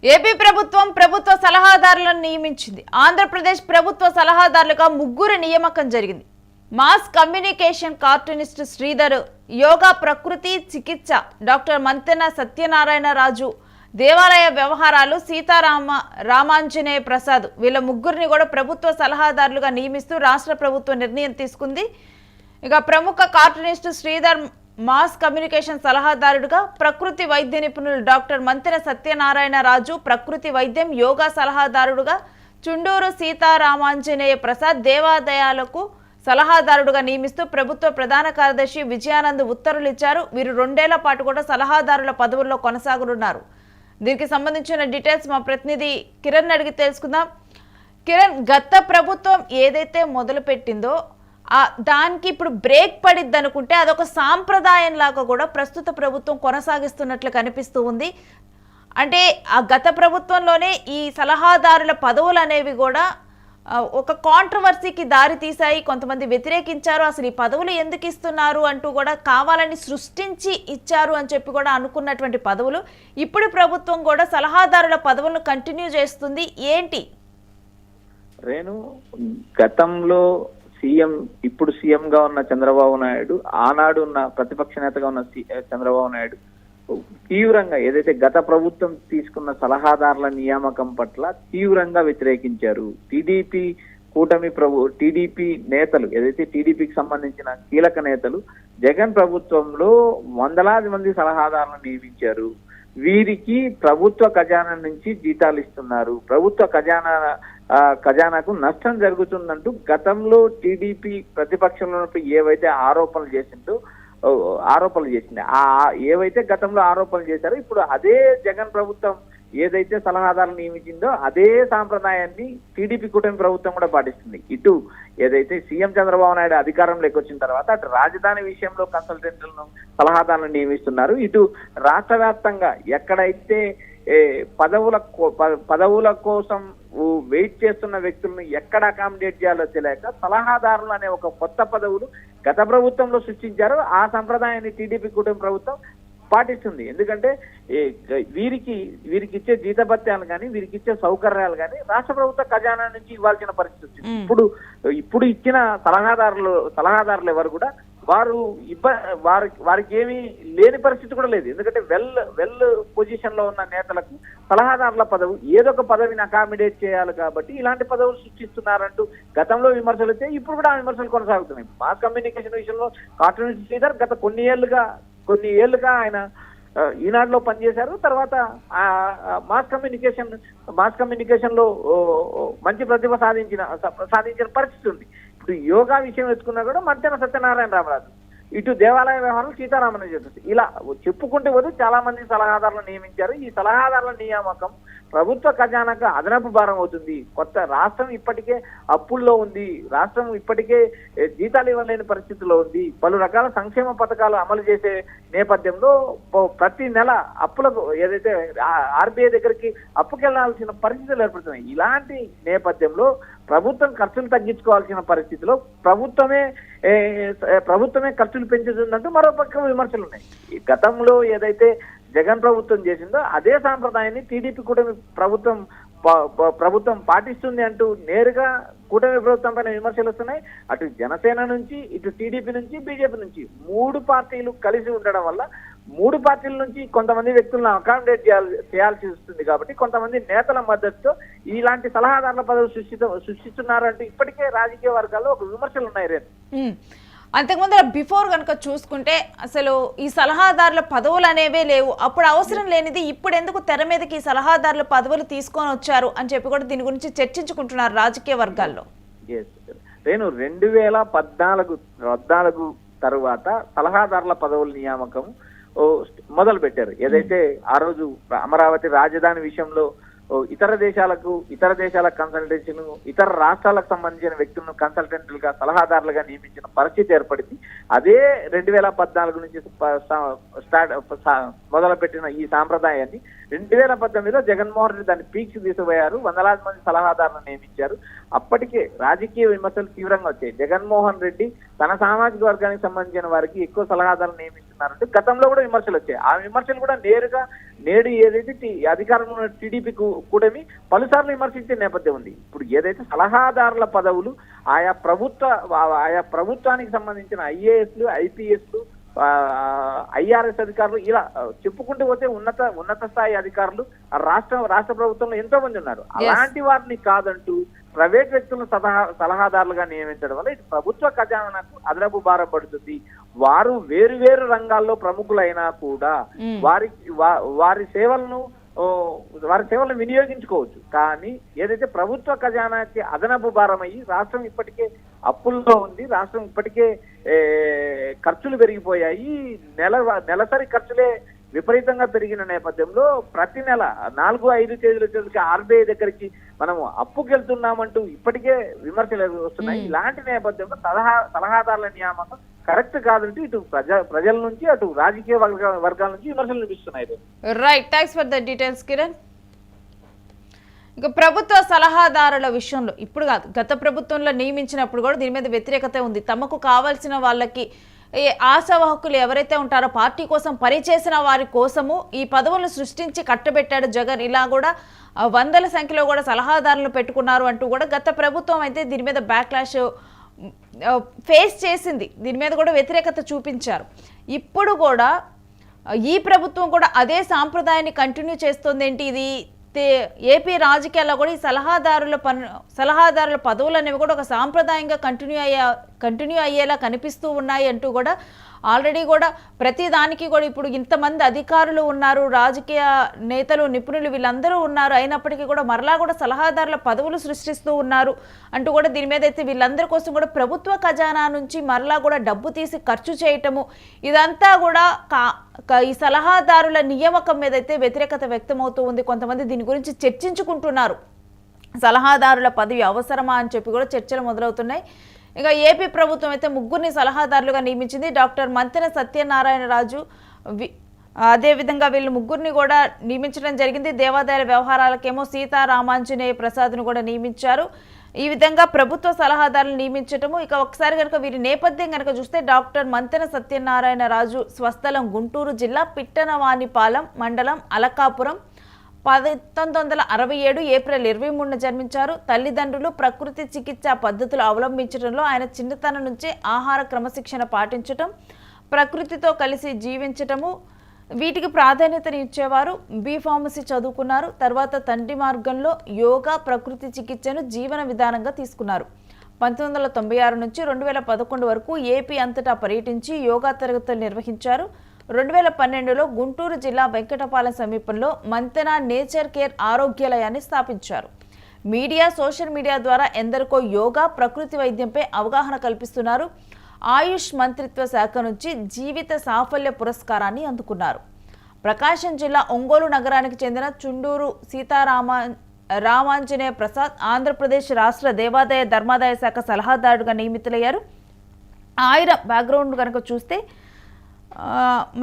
AP ప్రభుత్వం ప్రభుత్వ సలహాదారులను నియమించింది. ఆంధ్రప్రదేశ్ ప్రభుత్వ సలహాదారులుగా 3 నియామకం జరిగింది. Mass communication cartoonist Sridhar, yoga ప్రకృతి చికిత్స డాక్టర్ మంతెన సత్యనారాయణ రాజు, దేవాలయ వ్యవహారాలు రామాంజనేయ ప్రసాద్ వీళ్ళ 3ని కూడా ప్రభుత్వ సలహాదారులుగా నియమిస్తూ రాష్ట్ర ప్రభుత్వం నిర్ణయం తీసుకుంది. ఇక ప్రముఖ కార్టూనిస్ట్ శ్రీధర్ మాస్ కమ్యూనికేషన్ సలహాదారుడుగా, ప్రకృతి వైద్య నిపుణులు డాక్టర్ మంతెన సత్యనారాయణ రాజు ప్రకృతి వైద్యం యోగా సలహాదారుడుగా, చుండూరు రామాంజనేయ ప్రసాద్ దేవాలయాలకు సలహాదారుడుగా నియమిస్తూ ప్రభుత్వ ప్రధాన కార్యదర్శి విజయానంద్ ఉత్తర్వులు ఇచ్చారు. వీరు 2 ఏళ్ల పాటు కూడా సలహాదారుల పదవుల్లో కొనసాగనున్నారు. దీనికి సంబంధించిన డీటెయిల్స్ మా ప్రతినిధి కిరణ్ అడిగి తెలుసుకుందాం. కిరణ్, గత ప్రభుత్వం ఏదైతే మొదలు పెట్టిందో దానికి ఇప్పుడు బ్రేక్ పడిద్ది అనుకుంటే అదొక సాంప్రదాయం లాగా కూడా ప్రస్తుత ప్రభుత్వం కొనసాగిస్తున్నట్లు కనిపిస్తూ ఉంది. అంటే ఆ గత ప్రభుత్వంలోనే ఈ సలహాదారుల పదవులు అనేవి కూడా ఒక కాంట్రవర్సీకి దారి తీశాయి. కొంతమంది వ్యతిరేకించారు, అసలు ఈ పదవులు ఎందుకు ఇస్తున్నారు అంటూ కూడా కావాలని సృష్టించి ఇచ్చారు అని చెప్పి కూడా అనుకున్నటువంటి పదవులు ఇప్పుడు ప్రభుత్వం కూడా సలహాదారుల పదవులను కంటిన్యూ చేస్తుంది. ఏంటి రేణు, గతంలో ఇప్పుడు సీఎం గా ఉన్న చంద్రబాబు నాయుడు, ఆనాడు ఉన్న ప్రతిపక్ష నేతగా ఉన్న చంద్రబాబు నాయుడు తీవ్రంగా ఏదైతే గత ప్రభుత్వం తీసుకున్న సలహాదారుల నియామకం పట్ల తీవ్రంగా వ్యతిరేకించారు. టీడీపీ నేతలు ఏదైతే టీడీపీకి సంబంధించిన కీలక నేతలు జగన్ ప్రభుత్వంలో వందలాది మంది సలహాదారులను నియమించారు. వీరికి ప్రభుత్వ ఖజానా నుంచి జీతాలు ఇస్తున్నారు, ప్రభుత్వ ఖజానాకు నష్టం జరుగుతుందంటూ గతంలో టీడీపీ ప్రతిపక్షంలో ఏవైతే ఆరోపణలు చేసింది, ఏవైతే గతంలో ఆరోపణలు చేశారో ఇప్పుడు అదే జగన్ ప్రభుత్వం ఏదైతే సలహాదారులు నియమించిందో అదే సాంప్రదాయాన్ని టీడీపీ కూటమి ప్రభుత్వం కూడా పాటిస్తుంది. ఇటు ఏదైతే సీఎం చంద్రబాబు నాయుడు అధికారంలోకి వచ్చిన తర్వాత అటు రాజధాని విషయంలో కన్సల్టెంట్లను సలహాదారులను నియమిస్తున్నారు. ఇటు రాష్ట్ర వ్యాప్తంగా ఎక్కడైతే పదవుల కోసం వెయిట్ చేస్తున్న వ్యక్తులను ఎక్కడ అకామిడేట్ చేయాలో తెలియక సలహాదారులు అనే ఒక కొత్త పదవులు గత ప్రభుత్వంలో సృష్టించారు. ఆ సంప్రదాయాన్ని టీడీపీ కూటమి ప్రభుత్వం పాటిస్తుంది. ఎందుకంటే వీరికి ఇచ్చే జీతభత్యాలు కానీ వీరికి ఇచ్చే సౌకర్యాలు కానీ రాష్ట్ర ప్రభుత్వ ఖజానా నుంచి ఇవ్వాల్సిన పరిస్థితి వచ్చింది. ఇప్పుడు ఇచ్చిన సలహాదారులు ఎవరు కూడా వారికి ఏమీ లేని పరిస్థితి కూడా లేదు. ఎందుకంటే వెల్ పొజిషన్ లో ఉన్న నేతలకు సలహాదారుల పదవి ఏదో ఒక పదవిని అకామిడేట్ చేయాలి కాబట్టి ఇలాంటి పదవులు సృష్టిస్తున్నారంటూ గతంలో విమర్శలు అయితే ఇప్పుడు కూడా ఆ విమర్శలు కొనసాగుతున్నాయి. మాస్ కమ్యూనికేషన్ విషయంలో కార్టూనిస్ట్ శ్రీధర్ గత కొన్ని ఏళ్లుగా ఆయన ఈనాడులో పనిచేశారు. తర్వాత మాస్ కమ్యూనికేషన్ లో మంచి ప్రతిభ సాధించిన పరిస్థితి ఉంది. ఇప్పుడు యోగా విషయం ఎత్తుకున్నా కూడా మంతెన సత్యనారాయణ రామరాజు, ఇటు దేవాలయ వ్యవహారాలు సీతారామన్ చేస్తుంది. ఇలా చెప్పుకుంటే పోతే చాలా మంది సలహాదారులను నియమించారు. ఈ సలహాదారుల నియామకం ప్రభుత్వ ఖజానాకు అదనపు భారం అవుతుంది. రాష్ట్రం ఇప్పటికే అప్పుల్లో ఉంది, రాష్ట్రం ఇప్పటికే జీతాలు ఇవ్వలేని పరిస్థితిలో ఉంది. పలు రకాల సంక్షేమ పథకాలు అమలు చేసే నేపథ్యంలో ప్రతి నెల అప్పులకు ఏదైతే ఆర్బీఐ దగ్గరికి అప్పుకెళ్లాల్సిన పరిస్థితులు ఏర్పడుతున్నాయి. ఇలాంటి నేపథ్యంలో ప్రభుత్వం ఖర్చులు తగ్గించుకోవాల్సిన పరిస్థితిలో ప్రభుత్వమే ఖర్చులు పెంచుతుందంటూ మరో పక్క విమర్శలు ఉన్నాయి. గతంలో ఏదైతే జగన్ ప్రభుత్వం చేసిందో అదే సాంప్రదాయాన్ని టీడీపీ కూటమి ప్రభుత్వం పాటిస్తుంది అంటూ నేరుగా కూటమి ప్రభుత్వం పైన విమర్శలు వస్తున్నాయి. అటు జనసేన నుంచి, ఇటు టీడీపీ నుంచి, బీజేపీ నుంచి 3 పార్టీలు కలిసి ఉండడం వల్ల 3 పార్టీల నుంచి కొంతమంది వ్యక్తులను అకామిడేట్ చేయాల్సి వస్తుంది. కాబట్టి కొంతమంది నేతల మద్దతుతో ఇలాంటి సలహాదారుల పదవి సృష్టిస్తున్నారంటూ ఇప్పటికే రాజకీయ వర్గాల్లో ఒక విమర్శలు ఉన్నాయి. రేపు అంతకుముందు బిఫోర్ కనుక చూసుకుంటే అసలు ఈ సలహాదారుల పదవులు అనేవే లేవు. అప్పుడు అవసరం లేనిది ఇప్పుడు ఎందుకు తెర మీదకి ఈ సలహాదారుల పదవులు తీసుకొని వచ్చారు అని చెప్పి కూడా దీని గురించి చర్చించుకుంటున్నారు రాజకీయ వర్గాల్లో. నేను 2014 తరువాత సలహాదారుల పదవుల నియామకం మొదలు పెట్టారు. ఏదైతే ఆ రోజు అమరావతి రాజధాని విషయంలో ఇతర దేశాల కన్సల్టెన్సీలు, ఇతర రాష్ట్రాలకు సంబంధించిన వ్యక్తులను కన్సల్టెంట్లుగా సలహాదారులుగా నియమించిన పరిస్థితి ఏర్పడింది. అదే 2014 నుంచి మొదలుపెట్టిన ఈ సాంప్రదాయాన్ని 2018లో జగన్మోహన్ రెడ్డి దాన్ని పీక్స్ తీసుకుపోయారు. వందలాది మంది సలహాదారులను నియమించారు. అప్పటికే రాజకీయ విమర్శలు తీవ్రంగా వచ్చాయి. జగన్మోహన్ రెడ్డి తన సామాజిక వర్గానికి సంబంధించిన వారికి ఎక్కువ సలహాదారులు నియమిస్తున్నారు చేస్తున్నారంటే గతంలో కూడా విమర్శలు వచ్చాయి. ఆ విమర్శలు కూడా నేరుగా నేడు ఏదైతే అధికారంలో ఉన్న టీడీపీ కూటమి పలుసార్లు విమర్శించే నేపథ్యం ఉంది. ఇప్పుడు ఏదైతే సలహాదారుల పదవులు ఆయా ప్రభుత్వానికి సంబంధించిన ఐఏఎస్లు, ఐపీఎస్లు, ఐఆర్ఎస్ అధికారులు ఇలా చెప్పుకుంటూ పోతే ఉన్నత స్థాయి అధికారులు రాష్ట్ర ప్రభుత్వంలో ఎంతో మంది ఉన్నారు. అలాంటి వారిని కాదంటూ ప్రైవేట్ వ్యక్తులను సలహాదారులుగా నియమించడం వల్ల ఇటు ప్రభుత్వ ఖజానాకు అదనపు భారం పడుతుంది. వారు వేరు రంగాల్లో ప్రముఖులైనా కూడా వారి సేవలను వినియోగించుకోవచ్చు. కానీ ఏదైతే ప్రభుత్వ ఖజానాకి అదనపు భారమయ్యి రాష్ట్రం ఇప్పటికే అప్పుల్లో ఉంది, రాష్ట్రం ఇప్పటికే ఖర్చులు పెరిగిపోయాయి, నెలసరి ఖర్చులే విపరీతంగా పెరిగిన నేపథ్యంలో ప్రతి నెల 4-5 తేదీల వచ్చేసరికి ఆర్బీఐ దగ్గరికి మనము అప్పుకి వెళ్తున్నామంటూ ఇప్పటికే విమర్శలు వస్తున్నాయి. ఇలాంటి నేపథ్యంలో సలహాదారుల నియామకం కరెక్ట్ కాదంటూ ఇటు ప్రజల నుంచి అటు రాజకీయ వర్గాల నుంచి విమర్శలు వినిపిస్తున్నాయి. Right, thanks for the details Kiran. ఇక ప్రభుత్వ సలహాదారుల విషయంలో ఇప్పుడు కాదు, గత ప్రభుత్వంలో నియమించినప్పుడు కూడా దీని మీద వ్యతిరేకత ఉంది. తమకు కావాల్సిన వాళ్ళకి ఆశావాహకులు ఎవరైతే ఉంటారో పార్టీ కోసం పనిచేసిన వారి కోసము ఈ పదవులను సృష్టించి కట్టబెట్టాడు జగన్. ఇలా కూడా వందల సంఖ్యలో కూడా సలహాదారులను పెట్టుకున్నారు అంటూ కూడా గత ప్రభుత్వం అయితే దీని మీద బ్యాక్లాష్ ఫేస్ చేసింది. దీని మీద కూడా వ్యతిరేకత చూపించారు. ఇప్పుడు కూడా ఈ ప్రభుత్వం కూడా అదే సాంప్రదాయాన్ని కంటిన్యూ చేస్తుంది. ఏంటి ఇది ఏపీ రాజకీయాల్లో కూడా ఈ సలహాదారుల పదవులు అనేవి కూడా ఒక సాంప్రదాయంగా కంటిన్యూ అయ్యేలా కనిపిస్తూ ఉన్నాయి అంటూ కూడా ఆల్రెడీ కూడా ప్రతి దానికి కూడా ఇప్పుడు ఇంతమంది అధికారులు ఉన్నారు, రాజకీయ నేతలు, నిపుణులు వీళ్ళందరూ ఉన్నారు, అయినప్పటికీ కూడా మరలా కూడా సలహాదారుల పదవులు సృష్టిస్తూ ఉన్నారు అంటూ కూడా దీని మీద అయితే వీళ్ళందరి కోసం కూడా ప్రభుత్వ ఖజానా నుంచి మరలా కూడా డబ్బు తీసి ఖర్చు చేయటము, ఇదంతా కూడా ఈ సలహాదారుల నియామకం మీద అయితే వ్యతిరేకత వ్యక్తమవుతూ ఉంది. కొంతమంది దీని గురించి చర్చించుకుంటున్నారు. సలహాదారుల పదవి అవసరమా అని చెప్పి కూడా చర్చలు మొదలవుతున్నాయి. ఇక ఏపీ ప్రభుత్వం అయితే 3 సలహాదారులుగా నియమించింది. డాక్టర్ మంతెన సత్యనారాయణ రాజు, అదేవిధంగా వీళ్ళు 3 కూడా నియమించడం జరిగింది. దేవాదాయ వ్యవహారాలకేమో సీతారామాంజనేయ ప్రసాద్ను కూడా నియమించారు. ఈ విధంగా ప్రభుత్వ సలహాదారులు నియమించటము. ఇక ఒకసారి కనుక వీరి నేపథ్యం కనుక చూస్తే డాక్టర్ మంతెన సత్యనారాయణ రాజు స్వస్థలం గుంటూరు జిల్లా పిట్టనవానిపాలెం మండలం అలకాపురం, 1967 ఏప్రిల్ 23న జన్మించారు. తల్లిదండ్రులు ప్రకృతి చికిత్సా పద్ధతులు అవలంబించడంలో ఆయన చిన్నతనం నుంచే ఆహార క్రమశిక్షణ పాటించటం, ప్రకృతితో కలిసి జీవించటము వీటికి ప్రాధాన్యతని ఇచ్చేవారు. బి.ఫార్మసీ చదువుకున్నారు. తర్వాత తండ్రి మార్గంలో యోగా, ప్రకృతి చికిత్సను జీవన విధానంగా తీసుకున్నారు. 1996 నుంచి 2011 వరకు ఏపీ అంతటా పర్యటించి యోగా తరగతులు నిర్వహించారు. 2012లో గుంటూరు జిల్లా వెంకటపాలెం సమీపంలో మంతెన నేచర్ కేర్ ఆరోగ్యాలయాన్ని స్థాపించారు. మీడియా, సోషల్ మీడియా ద్వారా ఎందరికో యోగా, ప్రకృతి వైద్యంపై అవగాహన కల్పిస్తున్నారు. ఆయుష్ మంత్రిత్వ శాఖ నుంచి జీవిత సాఫల్య పురస్కారాన్ని అందుకున్నారు. ప్రకాశం జిల్లా ఒంగోలు నగరానికి చెందిన చుండూరు రామాంజనేయ ప్రసాద్ ఆంధ్రప్రదేశ్ రాష్ట్ర దేవాదాయ ధర్మాదాయ శాఖ సలహాదారుడుగా నియమితులయ్యారు. ఆయన బ్యాక్గ్రౌండ్ కనుక చూస్తే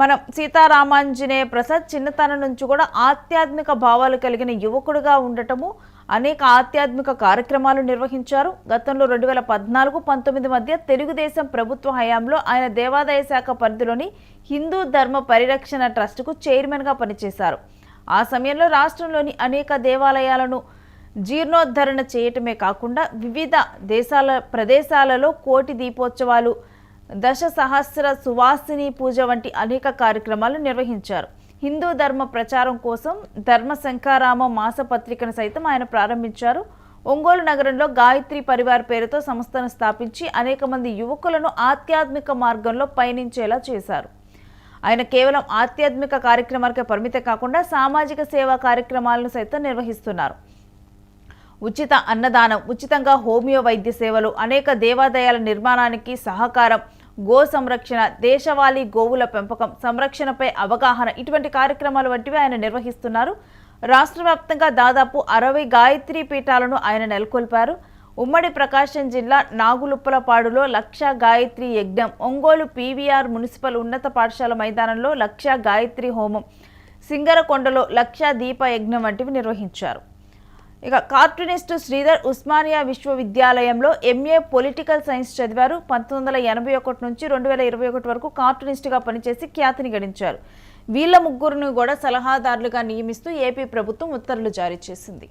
మనం సీతారామాంజనేయ ప్రసాద్ చిన్నతనం నుంచి కూడా ఆధ్యాత్మిక భావాలు కలిగిన యువకుడుగా ఉండటము, అనేక ఆధ్యాత్మిక కార్యక్రమాలు నిర్వహించారు. గతంలో 2014-19 మధ్య తెలుగుదేశం ప్రభుత్వ హయాంలో ఆయన దేవాదాయ శాఖ పరిధిలోని హిందూ ధర్మ పరిరక్షణ ట్రస్టుకు చైర్మన్గా పనిచేశారు. ఆ సమయంలో రాష్ట్రంలోని అనేక దేవాలయాలను జీర్ణోద్ధరణ చేయటమే కాకుండా వివిధ ప్రదేశాలలో కోటి దీపోత్సవాలు, దశ సహస్ర సువాసిని పూజ వంటి అనేక కార్యక్రమాలు నిర్వహించారు. హిందూ ధర్మ ప్రచారం కోసం ధర్మ శంఖారామ మాసపత్రికను సైతం ఆయన ప్రారంభించారు. ఒంగోలు నగరంలో గాయత్రి పరివార్ పేరుతో సంస్థను స్థాపించి అనేక మంది యువకులను ఆధ్యాత్మిక మార్గంలో పయనించేలా చేశారు. ఆయన కేవలం ఆధ్యాత్మిక కార్యక్రమాలకే పరిమితం కాకుండా సామాజిక సేవా కార్యక్రమాలను సైతం నిర్వహిస్తున్నారు. ఉచిత అన్నదానం, ఉచితంగా హోమియో వైద్య సేవలు, అనేక దేవాలయాల నిర్మాణానికి సహకారం, గో సంరక్షణ, దేశవాళీ గోవుల పెంపకం, సంరక్షణపై అవగాహన, ఇటువంటి కార్యక్రమాలు వంటివి ఆయన నిర్వహిస్తున్నారు. రాష్ట్ర వ్యాప్తంగా దాదాపు 60 గాయత్రి పీఠాలను ఆయన నెలకొల్పారు. ఉమ్మడి ప్రకాశం జిల్లా నాగులుప్పలపాడులో 1,00,000 గాయత్రి యజ్ఞం, ఒంగోలు పీవీఆర్ మున్సిపల్ ఉన్నత పాఠశాల మైదానంలో 1,00,000 గాయత్రి హోమం, సింగరకొండలో 1,00,000 దీప యజ్ఞం వంటివి నిర్వహించారు. ఇక కార్టూనిస్ట్ శ్రీధర్ ఉస్మానియా విశ్వవిద్యాలయంలో ఎంఏ పొలిటికల్ సైన్స్ చదివారు. 1981 నుంచి 2021 వరకు కార్టూనిస్ట్గా పనిచేసి ఖ్యాతిని గడించారు. వీళ్ళ ముగ్గురును కూడా సలహాదారులుగా నియమిస్తూ ఏపీ ప్రభుత్వం ఉత్తర్వులు జారీ చేసింది.